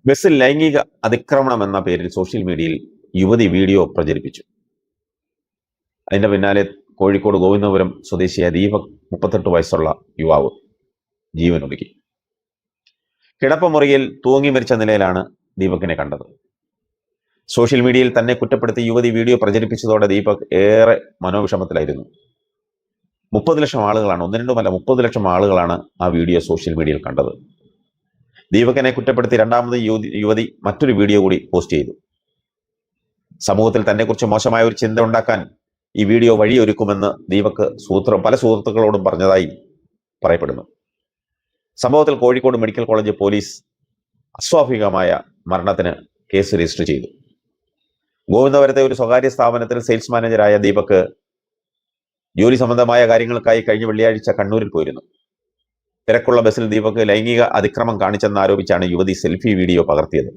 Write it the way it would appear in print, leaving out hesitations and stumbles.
ബസ്സിൽ ലൈംഗിക അതിക്രമണം എന്ന പേരിൽ സോഷ്യൽ മീഡിയയിൽ യുവതി വീഡിയോ പ്രചരിപ്പിച്ചു. അതിന്റെ പിന്നാലെ കോഴിക്കോട് ഗോവിന്ദപുരം സ്വദേശിയായ ദീപക് 38 വയസ്സുള്ള യുവാവ് ജീവനൊടുക്കി. കിടപ്പുമുറിയിൽ തൂങ്ങി മരിച്ച നിലയിലാണ് ദീപകിനെ കണ്ടത്. സോഷ്യൽ മീഡിയയിൽ തന്നെ കുറ്റപ്പെടുത്തി യുവതി വീഡിയോ പ്രചരിപ്പിച്ചതോടെ ദീപക് ഏറെ മനോവിഷമത്തിലായിരുന്നു. 30 ലക്ഷം ആളുകളാണ്, 1-2 30 ലക്ഷം ആളുകളാണ് ആ വീഡിയോ സോഷ്യൽ മീഡിയയിൽ കണ്ടത്. ദീപകിനെ കുറ്റപ്പെടുത്തി രണ്ടാമത് യുവതി മറ്റൊരു വീഡിയോ കൂടി പോസ്റ്റ് ചെയ്തു. സമൂഹത്തിൽ തന്നെക്കുറിച്ച് മോശമായ ഒരു ചിന്ത ഉണ്ടാക്കാൻ ഈ വീഡിയോ വഴിയൊരുക്കുമെന്ന് ദീപക് പല സുഹൃത്തുക്കളോടും പറഞ്ഞതായി പറയപ്പെടുന്നു. സംഭവത്തിൽ കോഴിക്കോട് മെഡിക്കൽ കോളേജ് പോലീസ് അസ്വാഭാവികമായ മരണത്തിന് കേസ് രജിസ്റ്റർ ചെയ്തു. ഗോവിന്ദപുരത്തെ ഒരു സ്വകാര്യ സ്ഥാപനത്തിൽ സെയിൽസ് മാനേജരായ ദീപക് ജോലി സംബന്ധമായ കാര്യങ്ങൾക്കായി കഴിഞ്ഞ വെള്ളിയാഴ്ച കണ്ണൂരിൽ പോയിരുന്നു. തിരക്കുള്ള ബസ്സിൽ ദീപക് ലൈംഗിക അതിക്രമം കാണിച്ചെന്ന് ആരോപിച്ചാണ് യുവതി സെൽഫി വീഡിയോ പകർത്തിയത്.